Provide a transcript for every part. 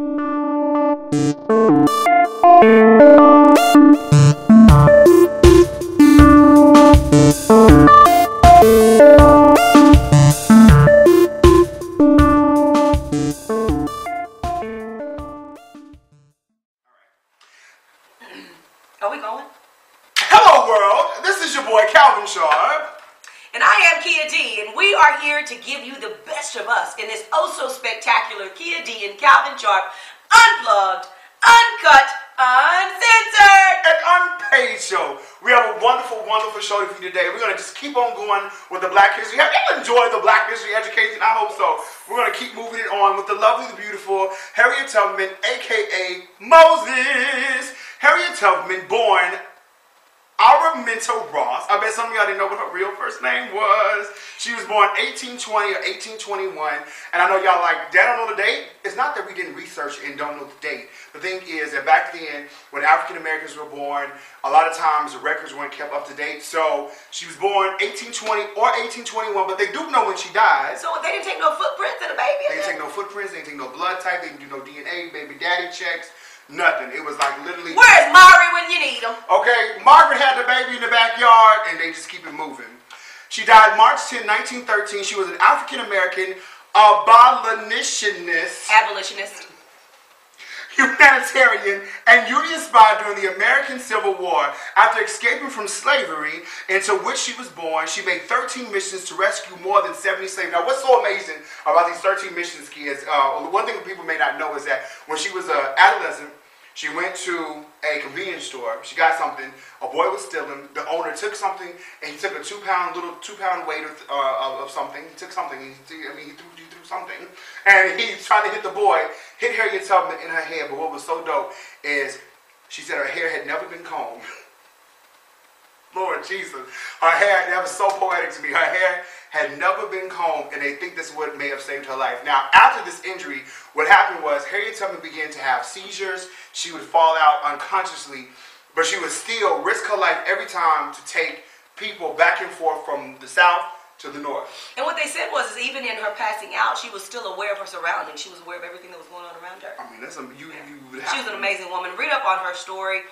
Are we going? Hello world, this is your boy Calvin Sharp. And I am Kia D, and we are here to give you the best of us in this oh-so-spectacular Kia D and Calvin Sharp unplugged, uncut, uncensored, and unpaid show. We have a wonderful, wonderful show for you today. We're going to just keep on going with the Black History. Have you enjoyed the Black History education? I hope so. We're going to keep moving it on with the lovely, the beautiful Harriet Tubman, a.k.a. Moses. Harriet Tubman, born Araminta Ross. I bet some of y'all didn't know what her real first name was. She was born 1820 or 1821. And I know y'all like, Dad, I don't know the date. It's not that we didn't research and don't know the date. The thing is that back then, when African Americans were born, a lot of times the records weren't kept up to date. So she was born 1820 or 1821, but they do know when she died. So they didn't take no footprints of the baby? They didn't take no footprints, they didn't take no blood type, they didn't do no DNA, baby daddy checks. Nothing. It was like literally. Where's Mari when you need him? Okay, Margaret had the baby in the backyard, and they just keep it moving. She died March 10, 1913. She was an African American abolitionist, humanitarian, and Union spy during the American Civil War. After escaping from slavery, into which she was born, she made 13 missions to rescue more than 70 slaves. Now, what's so amazing about these 13 missions, kids? One thing that people may not know is that when she was an adolescent, she went to a convenience store. She got something. A boy was stealing. The owner took something, and he took a two pound weight of something. He took something. He threw something, and he tried to hit the boy. Hit Harriet Tubman in her head. But what was so dope is she said her hair had never been combed. Lord Jesus, her hair, that was so poetic to me. Her hair had never been combed, and they think this is what may have saved her life. Now, after this injury, what happened was Harriet Tubman began to have seizures. She would fall out unconsciously, but she would still risk her life every time to take people back and forth from the south to the north. And what they said was, is even in her passing out, she was still aware of her surroundings. She was aware of everything that was going on around her. I mean, that's she was an amazing woman. Read up on her story.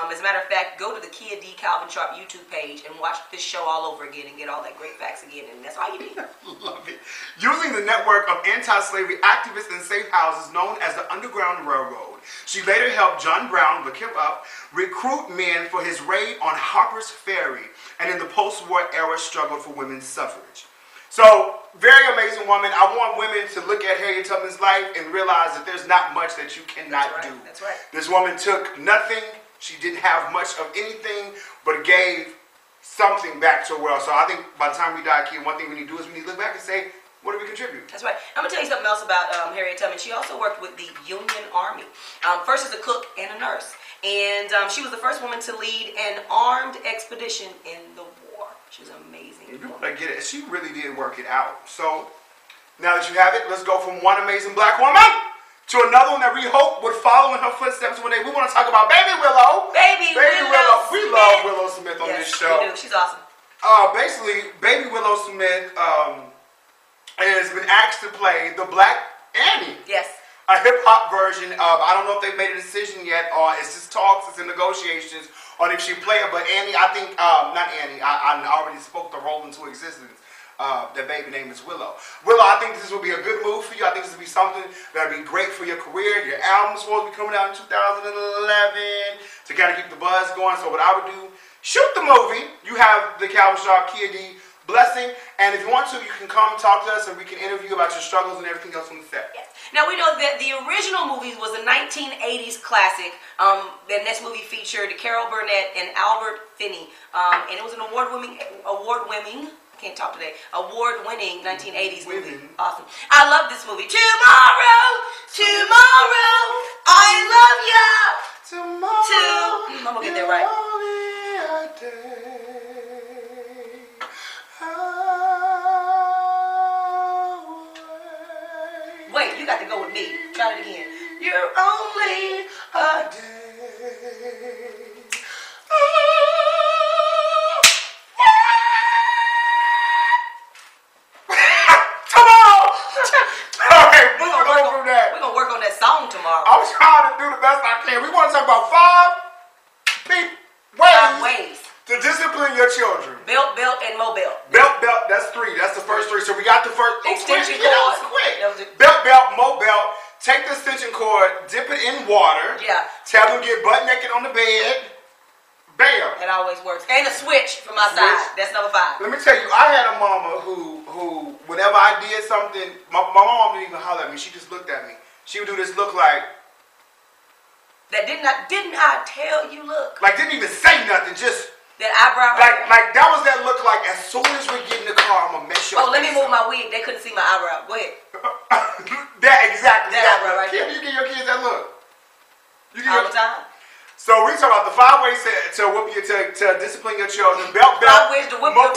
As a matter of fact, go to the Kia D Calvin Sharp YouTube page and watch this show all over again and get all that great facts again. And that's all you need. Love it. Using the network of anti-slavery activists and safe houses known as the Underground Railroad, she later helped John Brown, look him up, recruit men for his raid on Harper's Ferry, and in the post-war era struggled for women's suffrage. So, very amazing woman. I want women to look at Harriet Tubman's life and realize that there's not much that you cannot do. That's right. This woman took nothing. She didn't have much of anything, but gave something back to the world. So I think by the time we die, Kid, one thing we need to do is we need to look back and say, what do we contribute? That's right. I'm going to tell you something else about Harriet Tubman. She also worked with the Union Army. First as a cook and a nurse. And she was the first woman to lead an armed expedition in the war. She was amazing. You want to get it. She really did work it out. So, now that you have it, let's go from one amazing black woman to another one that we hope would follow in her footsteps one day. We want to talk about Baby Willow. Baby Willow. We love Willow Smith on this show. We do. She's awesome. Basically, Baby Willow Smith has been asked to play the Black Annie. Yes. A hip-hop version of, I don't know if they've made a decision yet, or it's just talks, it's in negotiations, on if she play it, but Annie, I think, not Annie, I already spoke the role into existence. Their baby name is Willow. Willow, I think this will be a good move for you. I think this will be something that will be great for your career. Your album's supposed to be coming out in 2011 to kind of keep the buzz going. So what I would do, shoot the movie. You have the Calvin Sharp Kia D blessing, and if you want to, you can come talk to us and we can interview about your struggles and everything else on the set. Yes. Now we know that the original movie was a 1980s classic. And this movie featured Carol Burnett and Albert Finney, and it was an award-winning, can't talk today, award-winning 1980s movie. Awesome. I love this movie. Tomorrow, I love ya. Tomorrow, I'm gonna get that right. Wait, you got to go with me. Try it again. You're only a day. We're gonna on that song tomorrow. I'm trying to do the best I can. We want to talk about 5 ways to discipline your children. Belt, and mobile. Belt, that's 3. That's the first 3. So we got the first. Extension cord. That was quick. Belt, mobile. Take the extension cord, dip it in water. Yeah. Tell them get butt naked on the bed. Bam. It always works. And a switch from my side. That's number 5. Let me tell you, I had a mama who whenever I did something, my mom didn't even holler at me. She just looked at me. She would do this look like. That didn't I tell you look? Like didn't even say nothing, just. That eyebrow. Like that was that look like as soon as we get in the car, I'm gonna make sure. Oh, let me move my wig. They couldn't see my eyebrow. Go ahead. That exactly. That eyebrow right Kim, there. you give your kids that look. You give all the time. So we talk about the 5 ways to discipline your children. Belt, 5 ways to whip belt,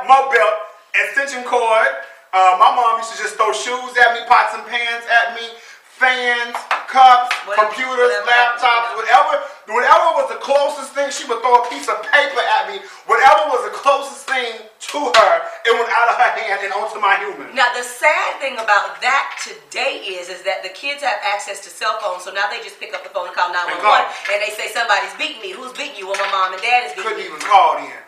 mobile, extension cord. My mom used to just throw shoes at me, pots and pans at me, fans, cups, computers, laptops, whatever was the closest thing. She would throw a piece of paper at me. Whatever was the closest thing to her, it went out of her hand and onto my human. Now the sad thing about that today is that the kids have access to cell phones, so now they just pick up the phone and call 911 and they say somebody's beating me. Who's beating you? Well, my mom and dad is beating me. Couldn't even call in.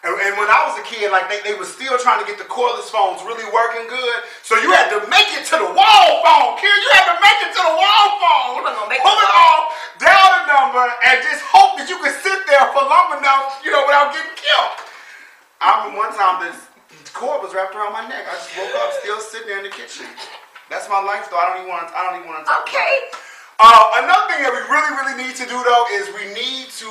And when I was a kid, like they were still trying to get the cordless phones really working good. So you had to make it to the wall phone, kid. You had to make it to the wall phone. You wasn't gonna make pull it off, dial the number, and just hope that you could sit there for long enough, without getting killed. I remember one time this cord was wrapped around my neck. I just woke up still sitting there in the kitchen. That's my life, though. I don't even want to talk about it. Another thing that we really need to do, though, is we need to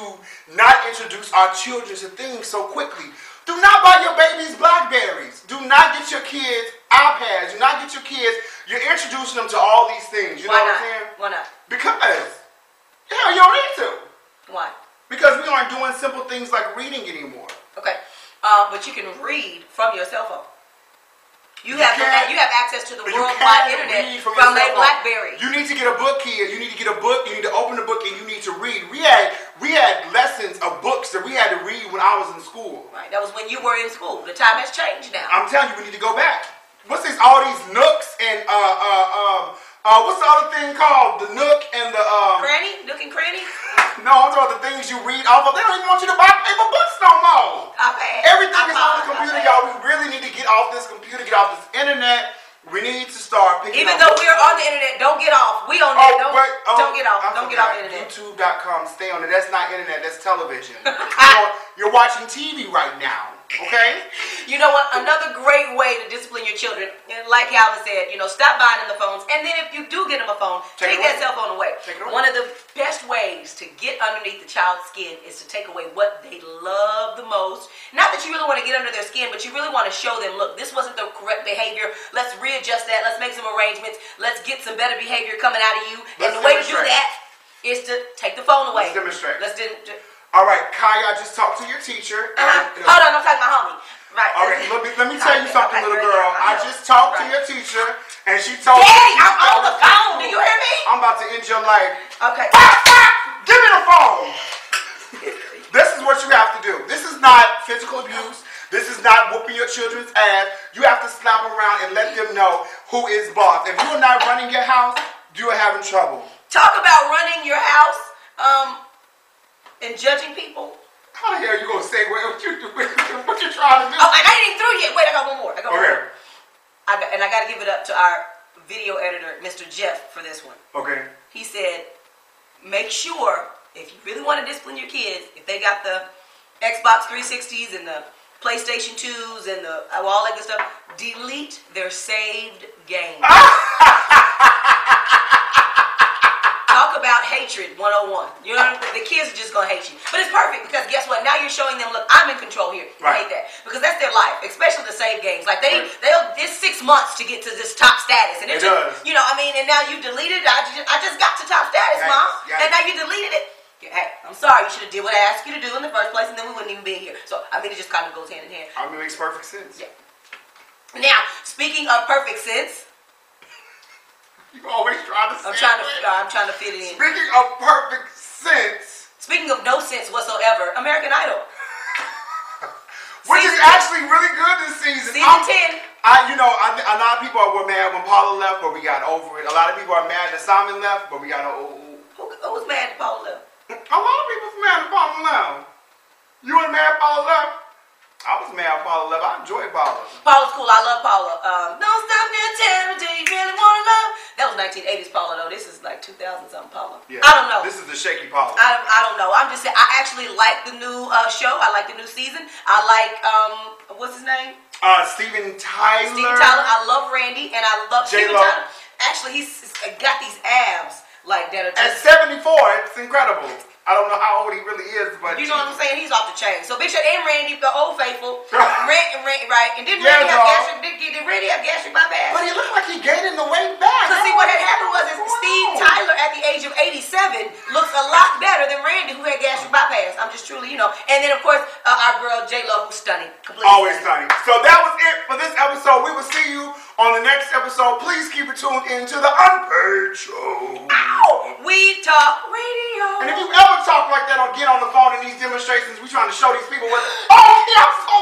not introduce our children to things so quickly. Do not buy your babies BlackBerries. Do not get your kids iPads. Do not get your kids. You're introducing them to all these things. You know what I'm saying? Why not? Because, you don't need to. Why? Because we aren't doing simple things like reading anymore. Okay. But you can read from your cell phone. You have access to the worldwide internet from a BlackBerry. You need to get a book, kid. You need to get a book. You need to open the book and you need to read. We had lessons of books that we had to read when I was in school. Right. That was when you were in school. The time has changed now. I'm telling you, we need to go back. What's this? All these nooks and what's the other thing called? The nook and the cranny, nook and cranny. No, I'm talking about the things you read off of. They don't even want you to buy paper books no more. Everything is on the computer, y'all. We really need to get off this computer, get off this internet. We need to start picking Even though we're on the internet, don't get off. We on there. Don't get off. Don't get off the internet. YouTube.com. Stay on it. That's not internet. That's television. You're watching TV right now. Okay? You know what? Another great way to discipline your children, like Calvin said, stop buying them the phones. And then if you do get them a phone, take that cell phone away. One of the best ways to get underneath the child's skin is to take away what they love the most. Not that you really want to get under their skin, but you really want to show them, look, this wasn't the correct behavior. Let's readjust that. Let's make some arrangements. Let's get some better behavior coming out of you. And the way to do that is to take the phone away. Let's demonstrate. All right, Kaya, I just talked to your teacher. Hold on, I'm talking to my homie. Right. All right, let me tell you something, little girl. I just talked to your teacher, and she told me. Daddy, I'm on the phone. Do you hear me? I'm about to end your life. Okay. Give me the phone. This is what you have to do. This is not physical abuse. This is not whooping your children's ass. You have to slap around and let them know who is boss. If you're not running your house, you are having trouble. Talk about running your house. And judging people. How the hell are you gonna say what you trying to do? Oh, I ain't even through yet. Wait, I got one more. Okay. And I got to give it up to our video editor, Mr. Jeff, for this one. Okay. He said, make sure if you really want to discipline your kids, if they got the Xbox 360s and the PlayStation 2s and all that good stuff, delete their saved games. Talk about hatred 101. You know what I mean? The kids are just going to hate you. But it's perfect because guess what? Now you're showing them, look, I'm in control here. I hate that. Because that's their life, especially the save games. Like it's 6 months to get to this top status. And it just, and now you deleted it. I just got to top status, Mom. And now you deleted it. Hey, I'm sorry. You should have did what I asked you to do in the first place and then we wouldn't even be here. So, it just kind of goes hand in hand. It makes perfect sense. Yeah. Now, speaking of perfect sense, you always trying to say I'm trying to fit it in. Speaking of perfect sense. Speaking of no sense whatsoever, American Idol. Which is actually really good this season. Season 10. A lot of people were mad when Paula left, but we got over it. A lot of people are mad that Simon left, but we got over it. Who was mad that Paula left? A lot of people were mad that Paula left. You weren't mad Paula left? I was mad Paula left. I enjoyed Paula. Paula's cool. I love Paula. Don't stop now, tell me, do you really want to love? That was 1980s Paula, though. This is like 2000 something Paula. Yeah, I don't know. This is the shaky Paula. I don't know. I'm just saying, I actually like the new show. I like the new season. I like, what's his name? Steven Tyler. Steven Tyler. I love Randy, and I love Steven Tyler. Actually, he's got these abs like that. At 74, it's incredible. I don't know how old he really is, but you know what I'm saying? He's off the chain. So Big Shot and Randy, the old faithful, right? And didn't Randy have gastric? Did Randy have gastric bypass? But he looked like he gaining the weight back. Because see, what had happened was Steve Tyler at the age of 87 looks a lot better than Randy, who had gastric bypass. I'm just truly, And then of course our girl J-Lo, who's stunning, completely always stunning. So that was it for this episode. We will see you on the next episode. Please keep it tuned into the Unpaid Show. Ow! We Talk Radio. And if you ever talk like that or get on the phone in these demonstrations, we trying to show these people what. Oh, yeah, I'm so.